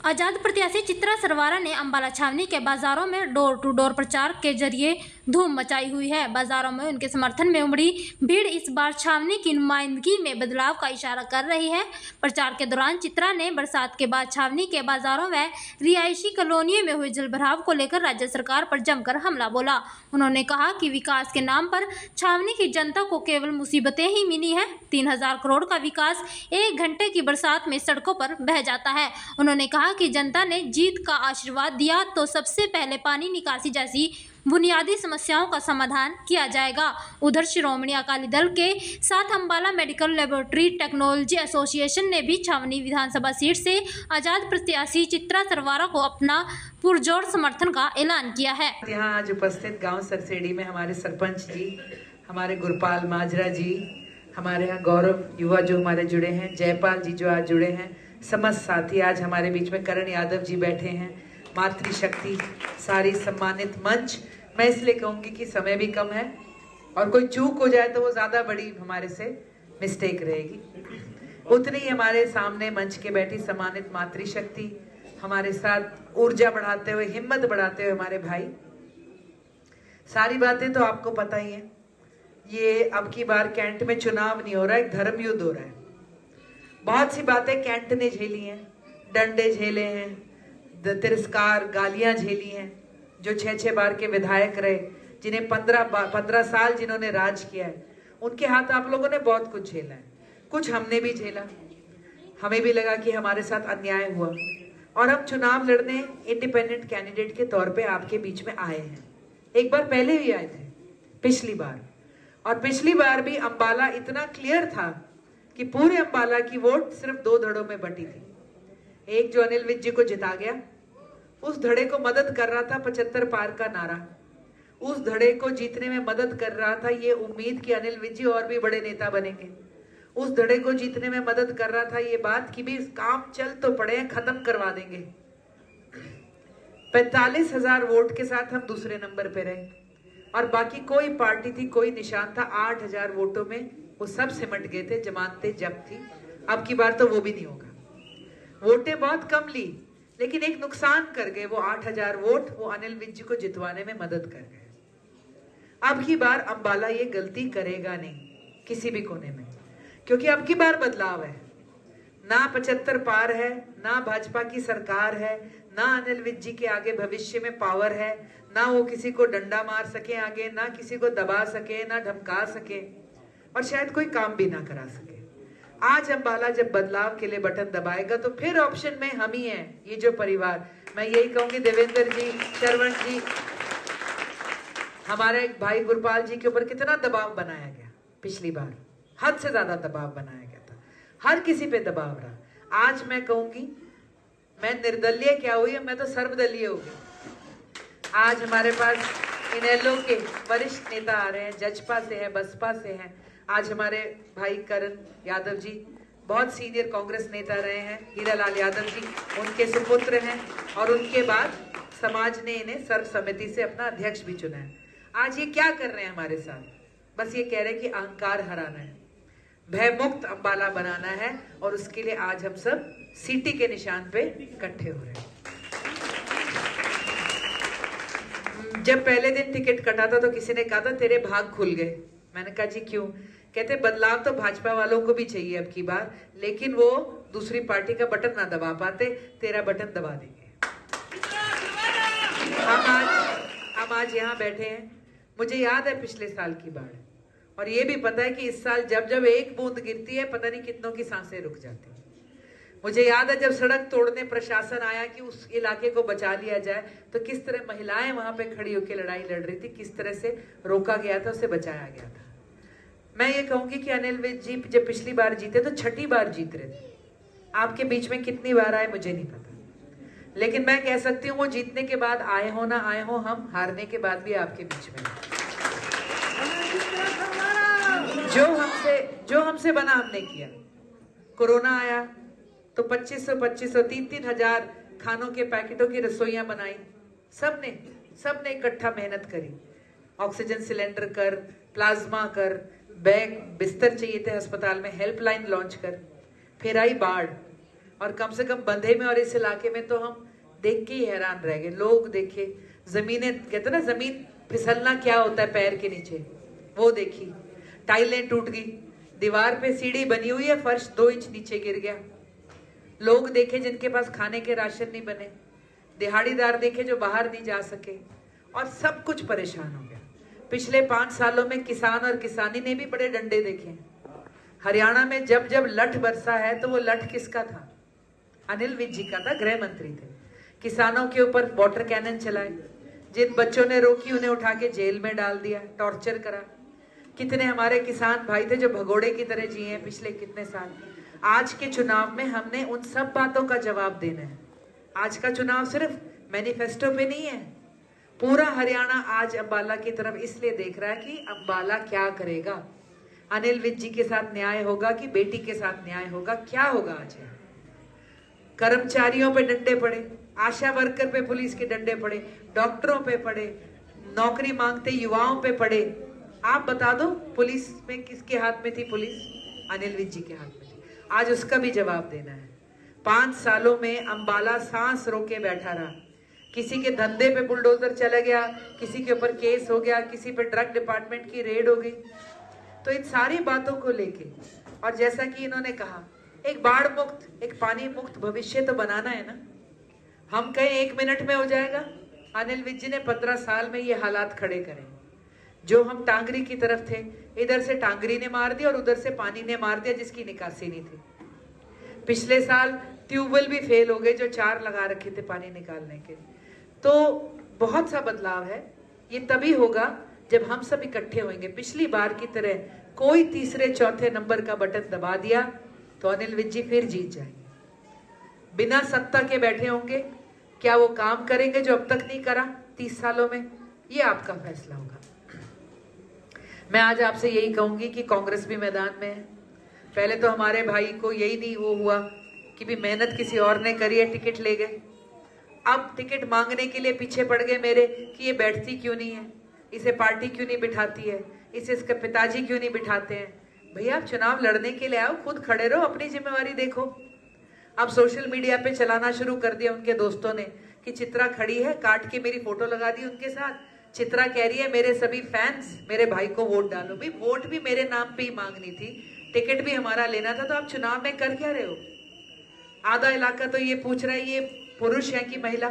आजाद प्रत्याशी चित्रा सरवारा ने अंबाला छावनी के बाजारों में डोर टू डोर प्रचार के जरिए धूम मचाई हुई है। बाजारों में उनके समर्थन में उमड़ी भीड़ इस बार छावनी की नुमाइंदगी में बदलाव का इशारा कर रही है। प्रचार के दौरान चित्रा ने बरसात के बाद छावनी के बाजारों व रिहायशी कॉलोनियों में हुए जलभराव को लेकर राज्य सरकार पर जमकर हमला बोला। उन्होंने कहा कि विकास के नाम पर छावनी की जनता को केवल मुसीबतें ही मिली हैं। 3000 करोड़ का विकास 1 घंटे की बरसात में सड़कों पर बह जाता है। उन्होंने कहा कि जनता ने जीत का आशीर्वाद दिया तो सबसे पहले पानी निकासी जैसी बुनियादी समस्याओं का समाधान किया जाएगा। उधर श्रोमणी अकाली दल के साथ Ambala medical laboratory technology association ने भी छावनी विधानसभा सीट से आजाद प्रत्याशी चित्रा सरवारा को अपना पुरजोर समर्थन का ऐलान किया है। यहाँ आज उपस्थित गांव सरसेड़ी में हमारे सरपंच जी, हमारे गुरपाल माजरा जी, हमारे यहाँ गौरव युवा जो हमारे जुड़े हैं, जयपाल जी जो आज जुड़े हैं, समस्त साथी आज हमारे बीच में, करण यादव जी बैठे हैं, मातृशक्ति, सारी सम्मानित मंच। मैं इसलिए कहूंगी कि समय भी कम है और कोई चूक हो जाए तो वो ज्यादा बड़ी हमारे से मिस्टेक रहेगी। उतनी ही हमारे सामने मंच के बैठी सम्मानित मातृशक्ति, हमारे साथ ऊर्जा बढ़ाते हुए, हिम्मत बढ़ाते हुए हमारे भाई। सारी बातें तो आपको पता ही है। ये अब की बार कैंट में चुनाव नहीं हो रहा है, एक धर्म युद्ध हो रहा है। बहुत सी बातें कैंट ने झेली हैं, डंडे झेले हैं, तिरस्कार, गालियां झेली हैं। जो 6-6 बार के विधायक रहे, जिन्हें 15 साल जिन्होंने राज किया है, उनके हाथ आप लोगों ने बहुत कुछ झेला है। कुछ हमने भी झेला, हमें भी लगा कि हमारे साथ अन्याय हुआ और हम चुनाव लड़ने इंडिपेंडेंट कैंडिडेट के तौर पे आपके बीच में आए हैं। एक बार पहले भी आए थे, पिछली बार, और पिछली बार भी अंबाला इतना क्लियर था कि पूरे अंबाला की वोट सिर्फ 2 धड़ों में बटी थी। एक जो अनिल विज जी को जिता गया, उस धड़े को मदद कर रहा था 75 पार का नारा। उस धड़े को जीतने में मदद कर रहा था ये उम्मीद कि अनिल विज जी और भी बड़े नेता बनेंगे। उस धड़े को जीतने में मदद कर रहा था ये बात कि भी काम चल तो पड़े, खत्म करवा देंगे। 45,000 वोट के साथ हम दूसरे नंबर पे रहे और बाकी कोई पार्टी थी, कोई निशान था। 8,000 वोटों में वो सब सिमट गए थे, जमानतें जब्त थी। अब की बार तो वो भी नहीं होगा। वोटें बहुत कम ली, लेकिन एक नुकसान कर गए। वो 8,000 वोट वो अनिल विज जी को जितवाने में मदद कर गए। अब की बार अंबाला ये गलती करेगा नहीं किसी भी कोने में, क्योंकि अब की बार बदलाव है। ना 75 पार है, ना भाजपा की सरकार है, ना अनिल विज जी के आगे भविष्य में पावर है, ना वो किसी को डंडा मार सके आगे, ना किसी को दबा सके, ना धमका सके और शायद कोई काम भी ना करा सके। आज अंबाला जब बदलाव के लिए बटन दबाएगा तो फिर ऑप्शन में हम ही हैं, ये जो परिवार। मैं यही कहूंगी, देवेंद्र जी, श्रवण जी, हमारे एक भाई गुरपाल जी के ऊपर कितना दबाव बनाया गया पिछली बार, हद से ज्यादा दबाव बनाया गया था, हर किसी पे दबाव रहा। आज मैं कहूंगी, मैं निर्दलीय क्या हुई, मैं तो सर्वदलीय हो गई। आज हमारे पास इनेलो के वरिष्ठ नेता आ रहे हैं, जजपा से है, बसपा से हैं। आज हमारे भाई करण यादव जी बहुत सीनियर कांग्रेस नेता रहे हैं, हीरालाल यादव जी उनके सुपुत्र हैं और उनके बाद समाज ने इन्हें सर्वसम्मति से अपना अध्यक्ष भी चुना है। आज ये क्या कर रहे हैं हमारे साथ? बस ये कह रहे हैं कि अहंकार हराना है, भयमुक्त अंबाला बनाना है और उसके लिए आज हम सब सीटी के निशान पे इकट्ठे हो रहे हैं। जब पहले दिन टिकट कटा था तो किसी ने कहा था तेरे भाग खुल गए। मैंने कहा जी क्यों? कहते बदलाव तो भाजपा वालों को भी चाहिए अब की बार, लेकिन वो दूसरी पार्टी का बटन ना दबा पाते, तेरा बटन दबा देंगे। हम आज यहाँ बैठे हैं। मुझे याद है पिछले साल की बाढ़, और ये भी पता है कि इस साल जब जब एक बूंद गिरती है पता नहीं कितनों की सांसें रुक जाती है। मुझे याद है जब सड़क तोड़ने प्रशासन आया कि उस इलाके को बचा लिया जाए, तो किस तरह महिलाएं वहां पे खड़ी होकर लड़ाई लड़ रही थी, किस तरह से रोका गया था, उसे बचाया गया था। मैं ये कहूंगी कि अनिल विज जी जब पिछली बार जीते तो 6ठी बार जीत रहे थे। आपके बीच में कितनी बार आए मुझे नहीं पता, लेकिन मैं कह सकती हूँ वो जीतने के बाद आए हो ना आए हो, हम हारने के बाद भी आपके बीच में। जो हमसे बना हमने किया। कोरोना आया तो 2500 3,000 खानों के पैकेटों की रसोइयां बनाई, सबने इकट्ठा मेहनत करी। ऑक्सीजन सिलेंडर कर, प्लाज्मा कर, बेड बिस्तर चाहिए थे अस्पताल में, हेल्पलाइन लॉन्च कर। फिर आई बाढ़ और कम से कम बंधे में और इस इलाके में तो हम देख के ही हैरान रह गए। लोग देखे, जमीनें, कहते ना जमीन फिसलना क्या होता है पैर के नीचे, वो देखी। टाइलें टूट गई, दीवार पे सीढ़ी बनी हुई है, फर्श 2 इंच नीचे गिर गया। लोग देखे जिनके पास खाने के राशन नहीं बने, दिहाड़ीदार देखे जो बाहर नहीं जा सके, और सब कुछ परेशान हो गया। पिछले 5 सालों में किसान और किसानी ने भी बड़े डंडे देखे। हरियाणा में जब जब लठ बरसा है तो वो लठ किसका था? अनिल विज जी का था, गृह मंत्री थे। किसानों के ऊपर वाटर कैनन चलाए, जिन बच्चों ने रोकी उन्हें उठा के जेल में डाल दिया, टॉर्चर करा। कितने हमारे किसान भाई थे जो भगोड़े की तरह जिए हैं पिछले कितने साल। आज के चुनाव में हमने उन सब बातों का जवाब देना है। आज का चुनाव सिर्फ मैनिफेस्टो पे नहीं है, पूरा हरियाणा आज अंबाला की तरफ इसलिए देख रहा है कि अंबाला क्या करेगा। अनिल विज जी के साथ न्याय होगा कि बेटी के साथ न्याय होगा, क्या होगा? आज कर्मचारियों पे डंडे पड़े, आशा वर्कर पे पुलिस के डंडे पड़े, डॉक्टरों पे पड़े, नौकरी मांगते युवाओं पे पड़े। आप बता दो पुलिस में किसके हाथ में थी? पुलिस अनिल विज जी के हाथ में थी। आज उसका भी जवाब देना है। 5 सालों में अंबाला सांस रोके बैठा रहा। किसी के धंधे पे बुलडोजर चला गया, किसी के ऊपर केस हो गया, किसी पे ड्रग डिपार्टमेंट की रेड हो गई। तो इन सारी बातों को लेके, और जैसा कि इन्होंने कहा, एक बाढ़ मुक्त, एक पानी मुक्त भविष्य तो बनाना है ना। हम कहें 1 मिनट में हो जाएगा, अनिल विज जी ने 15 साल में ये हालात खड़े करे। जो हम टांगरी की तरफ थे, इधर से टांगरी ने मार दिया और उधर से पानी ने मार दिया, जिसकी निकासी नहीं थी। पिछले साल ट्यूबवेल भी फेल हो गए जो 4 लगा रखे थे पानी निकालने के। तो बहुत सा बदलाव है। ये तभी होगा जब हम सब इकट्ठे होंगे। पिछली बार की तरह कोई तीसरे चौथे नंबर का बटन दबा दिया तो अनिल विज जी फिर जीत जाएंगे। बिना सत्ता के बैठे होंगे, क्या वो काम करेंगे जो अब तक नहीं करा 30 सालों में? ये आपका फैसला होगा। मैं आज आपसे यही कहूंगी कि कांग्रेस भी मैदान में है। पहले तो हमारे भाई को यही नहीं वो हुआ कि भी मेहनत किसी और ने करी है, टिकट ले गए। अब टिकट मांगने के लिए पीछे पड़ गए मेरे कि ये बैठती क्यों नहीं है, इसे पार्टी क्यों नहीं बिठाती है, इसे इसके पिताजी क्यों नहीं बिठाते हैं। भैया आप चुनाव लड़ने के लिए आओ, खुद खड़े रहो, अपनी जिम्मेवारी देखो। अब सोशल मीडिया पे चलाना शुरू कर दिया उनके दोस्तों ने कि चित्रा खड़ी है, काट के मेरी फोटो लगा दी उनके साथ। चित्रा कह रही है मेरे सभी फैंस मेरे भाई को वोट डालो। भाई वोट भी मेरे नाम पे ही मांगनी थी, टिकट भी हमारा लेना था, तो आप चुनाव में कर क्या रहे हो? आधा इलाका तो ये पूछ रहा है ये पुरुष है कि महिला।